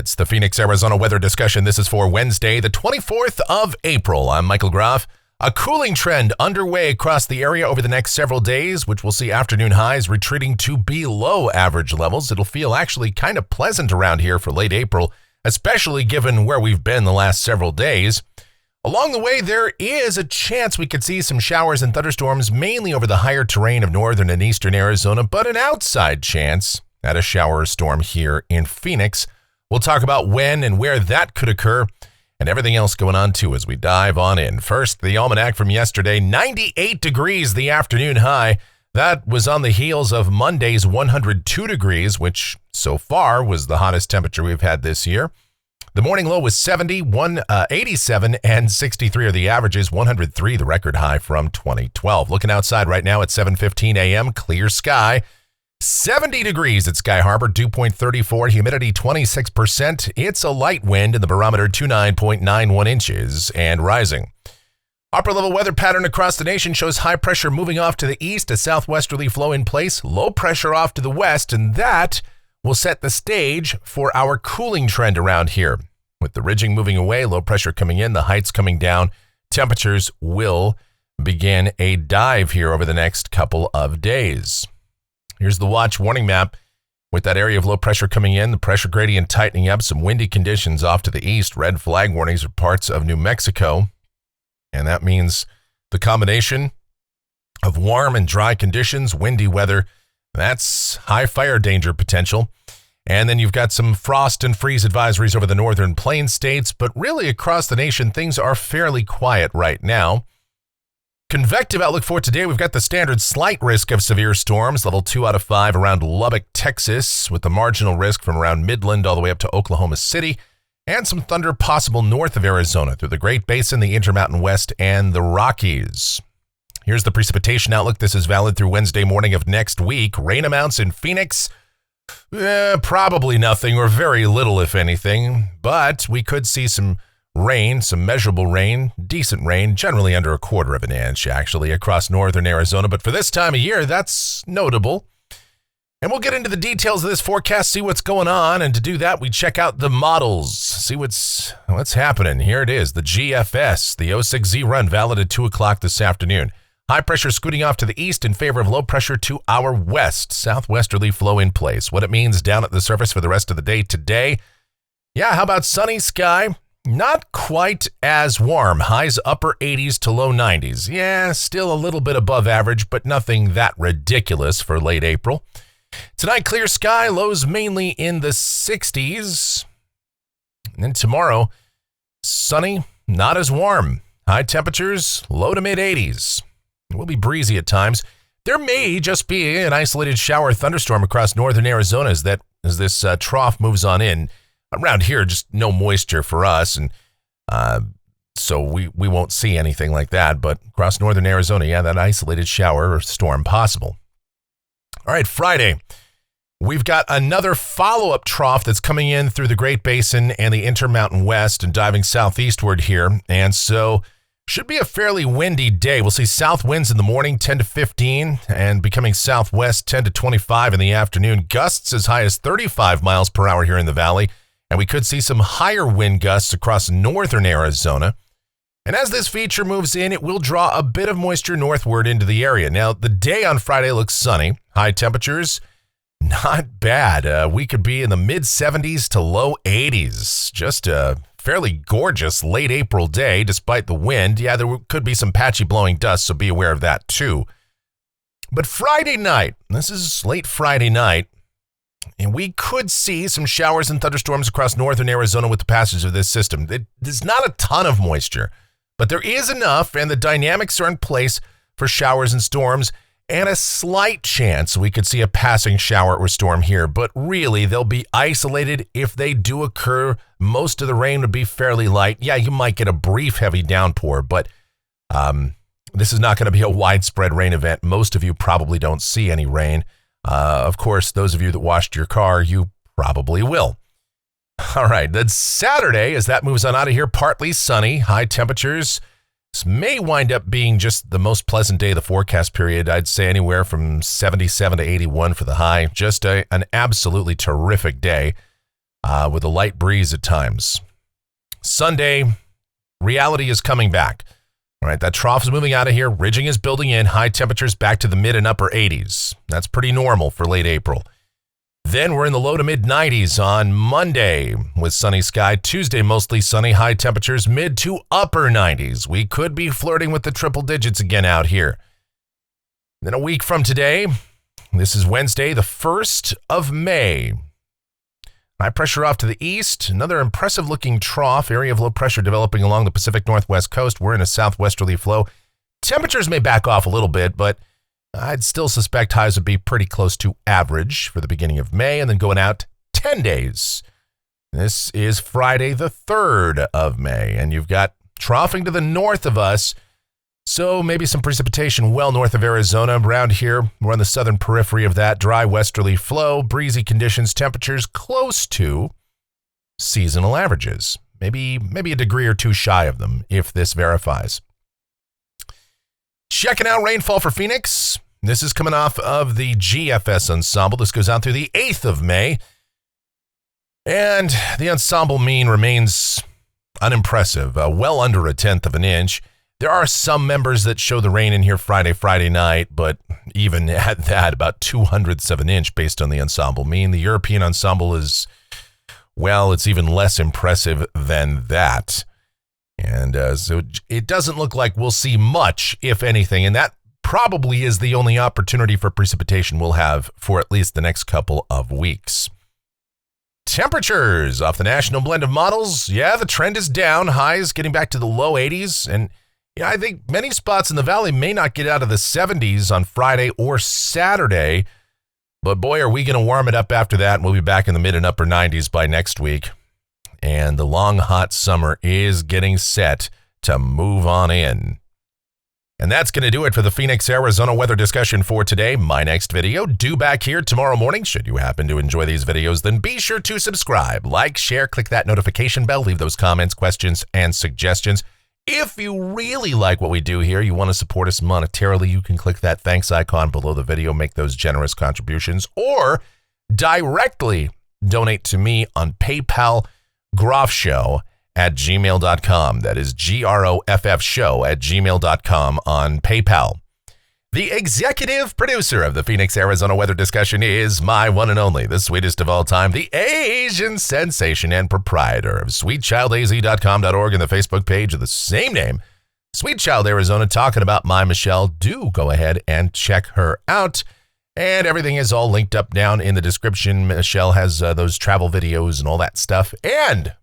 It's the Phoenix, Arizona weather discussion. This is for Wednesday, the 24th of April. I'm Michael Groff. A cooling trend underway across the area over the next several days, which will see afternoon highs retreating to below average levels. It'll feel actually kind of pleasant around here for late April, especially given where we've been the last several days. Along the way, there is a chance we could see some showers and thunderstorms, mainly over the higher terrain of northern and eastern Arizona, but an outside chance at a shower or storm here in Phoenix. We'll talk about when and where that could occur and everything else going on too as we dive on in. First, the almanac from yesterday, 98 degrees the afternoon high. That was on the heels of Monday's 102 degrees, which so far was the hottest temperature we've had this year. The morning low was 70, 87, and 63 are the averages, 103 the record high from 2012. Looking outside right now at 7:15 a.m., clear sky. 70 degrees at Sky Harbor, dew point 34, humidity 26%. It's a light wind and the barometer 29.91 inches and rising. Upper level weather pattern across the nation shows high pressure moving off to the east, a southwesterly flow in place, low pressure off to the west, and that will set the stage for our cooling trend around here. With the ridging moving away, low pressure coming in, the heights coming down, temperatures will begin a dive here over the next couple of days. Here's the watch warning map with that area of low pressure coming in, the pressure gradient tightening up, some windy conditions off to the east. Red flag warnings are parts of New Mexico. And that means the combination of warm and dry conditions, windy weather, that's high fire danger potential. And then you've got some frost and freeze advisories over the northern plains states, but really across the nation, things are fairly quiet right now. Convective outlook for today, we've got the standard slight risk of severe storms, level 2 out of 5 around Lubbock, Texas, with the marginal risk from around Midland all the way up to Oklahoma City, and some thunder possible north of Arizona through the Great Basin, the Intermountain West, and the Rockies. Here's the precipitation outlook. This is valid through Wednesday morning of next week. Rain amounts in Phoenix, probably nothing or very little, if anything, but we could see some rain, some measurable rain, decent rain, generally under 1/4 of an inch, actually, across northern Arizona. But for this time of year, that's notable. And we'll get into the details of this forecast, see what's going on. And to do that, we check out the models, see what's happening. Here it is, the GFS, the 06Z run, valid at 2 o'clock this afternoon. High pressure scooting off to the east in favor of low pressure to our west. Southwesterly flow in place. What it means down at the surface for the rest of the day today. Yeah, how about sunny sky? Not quite as warm. Highs upper 80s to low 90s. Yeah, still a little bit above average, but nothing that ridiculous for late April. Tonight, clear sky, lows mainly in the 60s. And then tomorrow, sunny, not as warm. High temperatures, low to mid 80s. It will be breezy at times. There may just be an isolated shower thunderstorm across northern Arizona as this trough moves on in. Around here, just no moisture for us, and so we won't see anything like that. But across northern Arizona, yeah, that isolated shower or storm possible. All right, Friday, we've got another follow-up trough that's coming in through the Great Basin and the Intermountain West and diving southeastward here, and so should be a fairly windy day. We'll see south winds in the morning, 10 to 15, and becoming southwest, 10 to 25 in the afternoon. Gusts as high as 35 miles per hour here in the valley, and we could see some higher wind gusts across northern Arizona. And as this feature moves in, it will draw a bit of moisture northward into the area. Now, the day on Friday looks sunny. High temperatures, not bad. We could be in the mid-70s to low 80s. Just a fairly gorgeous late April day, despite the wind. Yeah, there could be some patchy blowing dust, so be aware of that too. But Friday night, this is late Friday night, and we could see some showers and thunderstorms across northern Arizona with the passage of this system. There's not a ton of moisture, but there is enough, and the dynamics are in place for showers and storms, and a slight chance we could see a passing shower or storm here. But really, they'll be isolated. If they do occur, most of the rain would be fairly light. Yeah, you might get a brief heavy downpour, but this is not going to be a widespread rain event. Most of you probably don't see any rain. Of course, those of you that washed your car, you probably will. All right, then Saturday, as that moves on out of here, partly sunny, high temperatures. This may wind up being just the most pleasant day of the forecast period. I'd say anywhere from 77 to 81 for the high. Just an absolutely terrific day. with a light breeze at times. Sunday, reality is coming back. All right, that trough is moving out of here. Ridging is building in. High temperatures back to the mid and upper 80s. That's pretty normal for late April. Then we're in the low to mid 90s on Monday with sunny sky. Tuesday, mostly sunny. High temperatures mid to upper 90s. We could be flirting with the triple digits again out here. Then a week from today, this is Wednesday, the 1st of May. High pressure off to the east, another impressive looking trough, area of low pressure developing along the Pacific Northwest coast. We're in a southwesterly flow. Temperatures may back off a little bit, but I'd still suspect highs would be pretty close to average for the beginning of May and then going out 10 days. This is Friday, the 3rd of May, and you've got troughing to the north of us. So maybe some precipitation well north of Arizona. Around here, we're on the southern periphery of that. Dry westerly flow, breezy conditions, temperatures close to seasonal averages. Maybe a degree or two shy of them if this verifies. Checking out rainfall for Phoenix. This is coming off of the GFS ensemble. This goes out through the 8th of May. And the ensemble mean remains unimpressive, well under 1/10 of an inch. There are some members that show the rain in here Friday night, but even at that, about 2/100ths of an inch based on the ensemble mean. The European ensemble is, well, it's even less impressive than that. And so it doesn't look like we'll see much, if anything, and that probably is the only opportunity for precipitation we'll have for at least the next couple of weeks. Temperatures off the national blend of models. Yeah, the trend is down. Highs getting back to the low 80s, and yeah, I think many spots in the valley may not get out of the 70s on Friday or Saturday, but boy, are we going to warm it up after that, and we'll be back in the mid and upper 90s by next week. And the long, hot summer is getting set to move on in. And that's going to do it for the Phoenix, Arizona weather discussion for today. My next video due back here tomorrow morning. Should you happen to enjoy these videos, then be sure to subscribe, like, share, click that notification bell, leave those comments, questions, and suggestions. If you really like what we do here, you want to support us monetarily, you can click that thanks icon below the video, make those generous contributions, or directly donate to me on PayPal, groffshow@gmail.com. That is GROFF show@gmail.com on PayPal. The executive producer of the Phoenix, Arizona weather discussion is my one and only, the sweetest of all time, the Asian sensation and proprietor of sweetchildaz.com.org and the Facebook page of the same name, Sweet Child Arizona, talking about my Michelle. Do go ahead and check her out. And everything is all linked up down in the description. Michelle has those travel videos and all that stuff. And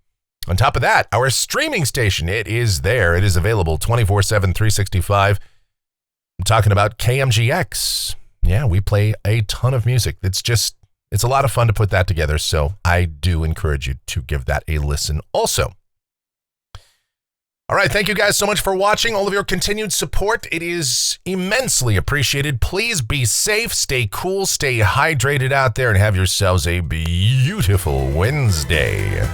on top of that, our streaming station, it is there. It is available 24/7, 365. I'm talking about KMGX. Yeah, we play a ton of music. It's a lot of fun to put that together, so I do encourage you to give that a listen also. All right, thank you guys so much for watching. All of your continued support, it is immensely appreciated. Please be safe, stay cool, stay hydrated out there, and have yourselves a beautiful Wednesday.